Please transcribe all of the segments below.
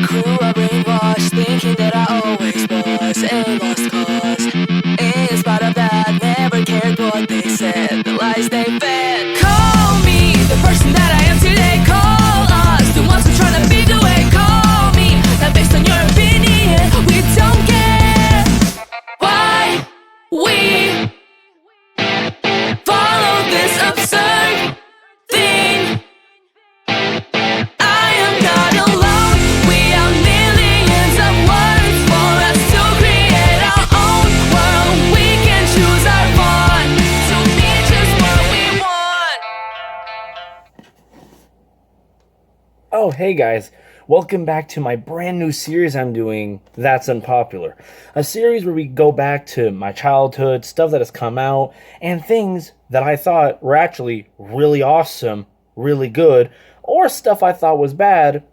Grew up brainwashed, thinking that I always was a lost cause. In spite of that, never cared what they said, the lies they fed. Call me the person that I am today. Call us the ones who tryna feed the way. Call me not based on your opinion. We don't care why we follow this absurd thing. I am not alone. We are millions of words for us to create our own world. We can choose our fun to be just what we want. Oh, hey guys. Welcome back to my brand new series I'm doing, That's Unpopular. A series where we go back to my childhood, stuff that has come out, and things that I thought were actually really awesome, really good, or stuff I thought was bad,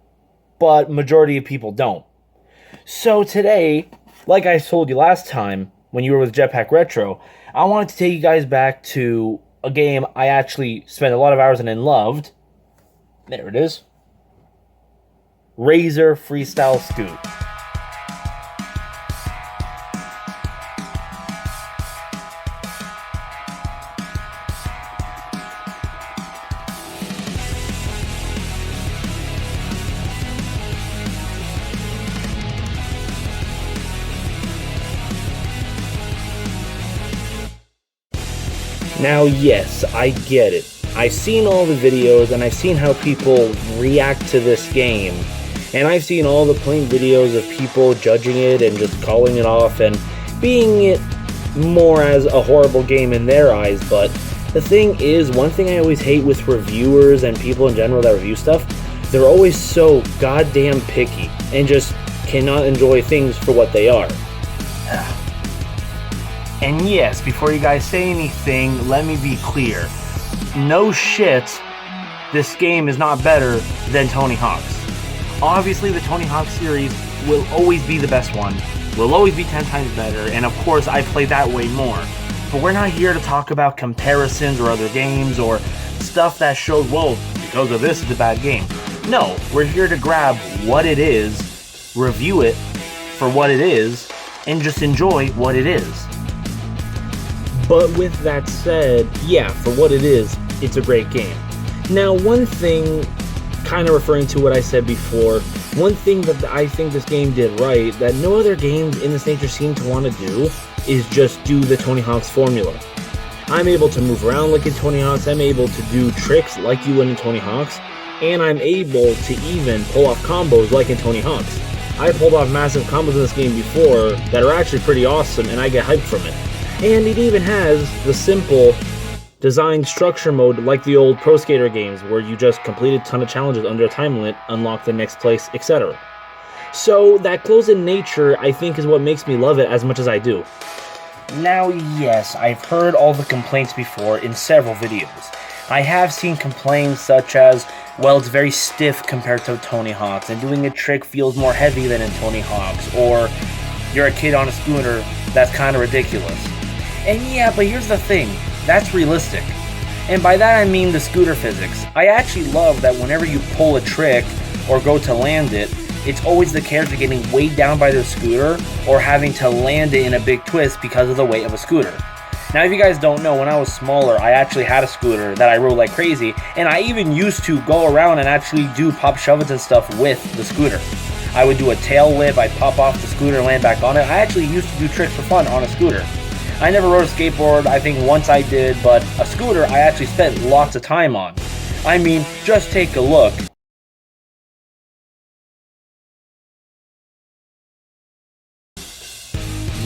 but majority of people don't. So today, like I told you last time, when you were with Jetpack Retro, I wanted to take you guys back to a game I actually spent a lot of hours in and loved. There it is. Razor Freestyle Scoot. Now, yes, I get it. I've seen all the videos and I've seen how people react to this game. And I've seen all the plain videos of people judging it and just calling it off and being it more as a horrible game in their eyes. But the thing is, one thing I always hate with reviewers and people in general that review stuff, they're always so goddamn picky and just cannot enjoy things for what they are. And yes, before you guys say anything, let me be clear. No shit, this game is not better than Tony Hawk's. Obviously, the Tony Hawk series will always be the best one, will always be 10 times better, and of course, I play that way more. But we're not here to talk about comparisons or other games or stuff that shows, well, because of this, it's a bad game. No, we're here to grab what it is, review it for what it is, and just enjoy what it is. But with that said, yeah, for what it is, it's a great game. Now, one thing, kind of referring to what I said before, one thing that I think this game did right, that no other games in this nature seem to want to do, is just do the Tony Hawk's formula. I'm able to move around like in Tony Hawk's, I'm able to do tricks like you would in Tony Hawk's, and I'm able to even pull off combos like in Tony Hawk's. I pulled off massive combos in this game before that are actually pretty awesome, and I get hyped from it. And it even has the simple design structure mode like the old Pro Skater games where you just complete a ton of challenges under a time limit, unlock the next place, etc. So that close-in nature, I think, is what makes me love it as much as I do. Now, yes, I've heard all the complaints before in several videos. I have seen complaints such as, well, it's very stiff compared to Tony Hawk's, and doing a trick feels more heavy than in Tony Hawk's, or you're a kid on a scooter, that's kind of ridiculous. And yeah, but here's the thing, that's realistic. And by that I mean the scooter physics. I actually love that whenever you pull a trick or go to land it, it's always the character getting weighed down by their scooter or having to land it in a big twist because of the weight of a scooter. Now, if you guys don't know, when I was smaller, I actually had a scooter that I rode like crazy, and I even used to go around and actually do pop shove-its and stuff with the scooter. I would do a tail whip, I'd pop off the scooter and land back on it. I actually used to do tricks for fun on a scooter. I never rode a skateboard, I think once I did, but a scooter I actually spent lots of time on. I mean, just take a look.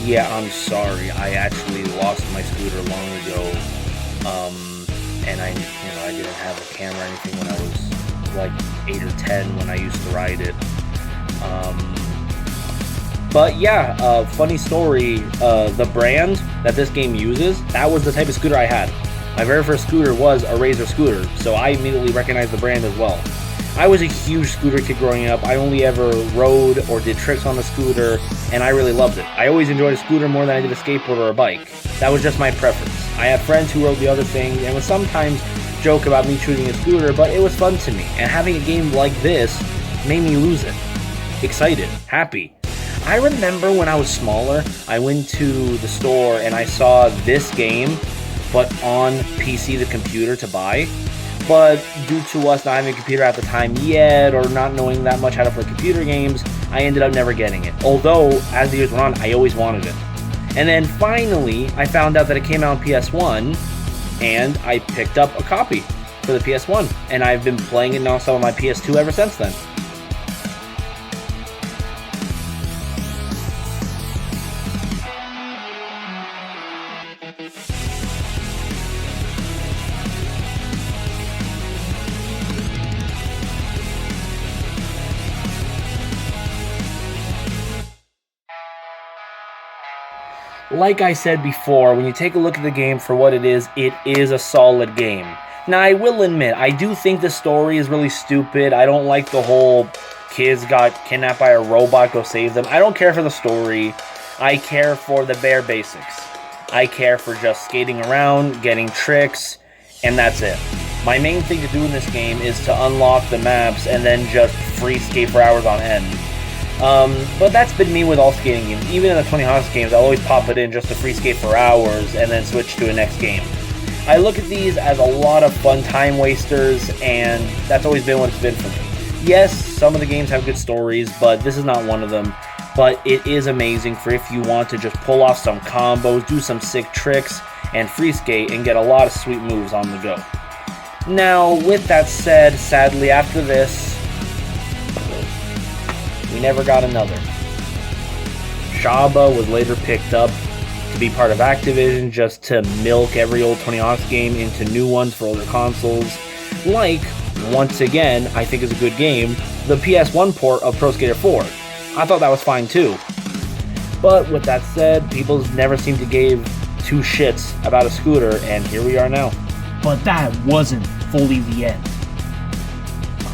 Yeah, I'm sorry, I actually lost my scooter long ago, and I didn't have a camera or anything when I was like 8 or 10 when I used to ride it. But yeah, funny story, the brand that this game uses, that was the type of scooter I had. My very first scooter was a Razor scooter, so I immediately recognized the brand as well. I was a huge scooter kid growing up. I only ever rode or did tricks on a scooter, and I really loved it. I always enjoyed a scooter more than I did a skateboard or a bike. That was just my preference. I had friends who rode the other things, and would sometimes joke about me choosing a scooter, but it was fun to me. And having a game like this made me lose it. Excited, happy. I remember when I was smaller, I went to the store and I saw this game, but on PC, the computer, to buy. But due to us not having a computer at the time yet, or not knowing that much how to play computer games, I ended up never getting it. Although, as the years went on, I always wanted it. And then finally, I found out that it came out on PS1, and I picked up a copy for the PS1. And I've been playing it nonstop on my PS2 ever since then. Like I said before, when you take a look at the game for what it is a solid game. Now, I will admit, I do think the story is really stupid. I don't like the whole kids got kidnapped by a robot, go save them. I don't care for the story. I care for the bare basics. I care for just skating around, getting tricks, and that's it. My main thing to do in this game is to unlock the maps and then just free skate for hours on end. But that's been me with all skating games. Even in the Tony Hawk's games, I'll always pop it in just to free skate for hours and then switch to a next game. I look at these as a lot of fun time wasters, and that's always been what it's been for me. Yes, some of the games have good stories, but this is not one of them. But it is amazing for if you want to just pull off some combos, do some sick tricks, and free skate and get a lot of sweet moves on the go. Now, with that said, sadly, after this, we never got another. Shaba was later picked up to be part of Activision just to milk every old Tony Hawk's game into new ones for older consoles. Like, once again, I think is a good game, the PS1 port of Pro Skater 4. I thought that was fine too. But with that said, people never seem to give two shits about a scooter, and here we are now. But that wasn't fully the end.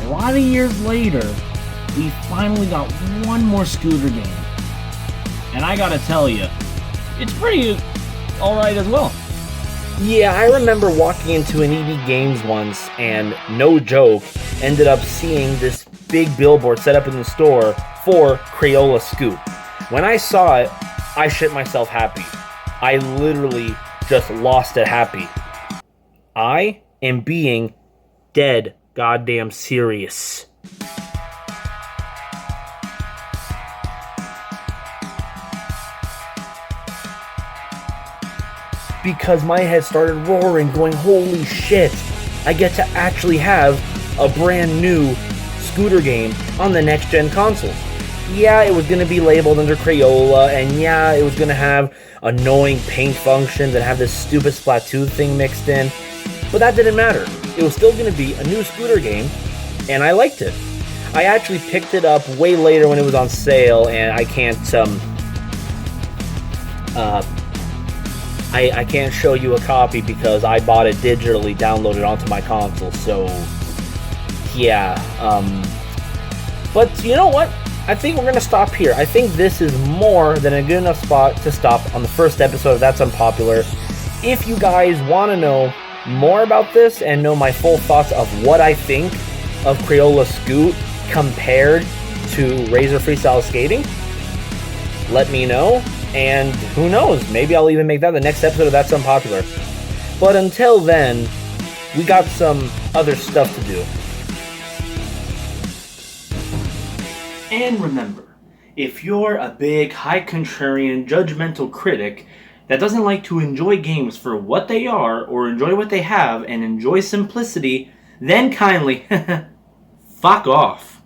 A lot of years later, we finally got one more scooter game. And I gotta tell you, it's pretty alright as well. Yeah, I remember walking into an EB Games once and, no joke, ended up seeing this big billboard set up in the store for Crayola Scoot. When I saw it, I shit myself happy. I literally just lost it happy. I am being dead goddamn serious. Because my head started roaring, going, holy shit, I get to actually have a brand new scooter game on the next gen console. Yeah, it was going to be labeled under Crayola, and yeah, it was going to have annoying paint functions and have this stupid Splatoon thing mixed in, but that didn't matter. It was still going to be a new scooter game, and I liked it. I actually picked it up way later when it was on sale, and I can't, I can't show you a copy because I bought it digitally, downloaded onto my console, so yeah. But you know what? I think we're going to stop here. I think this is more than a good enough spot to stop on the first episode of That's Unpopular. If you guys want to know more about this and know my full thoughts of what I think of Crayola Scoot compared to Razor Freestyle Skating, let me know. And who knows, maybe I'll even make that the next episode of That's Unpopular. But until then, we got some other stuff to do. And remember, if you're a big, high contrarian, judgmental critic that doesn't like to enjoy games for what they are or enjoy what they have and enjoy simplicity, then kindly fuck off.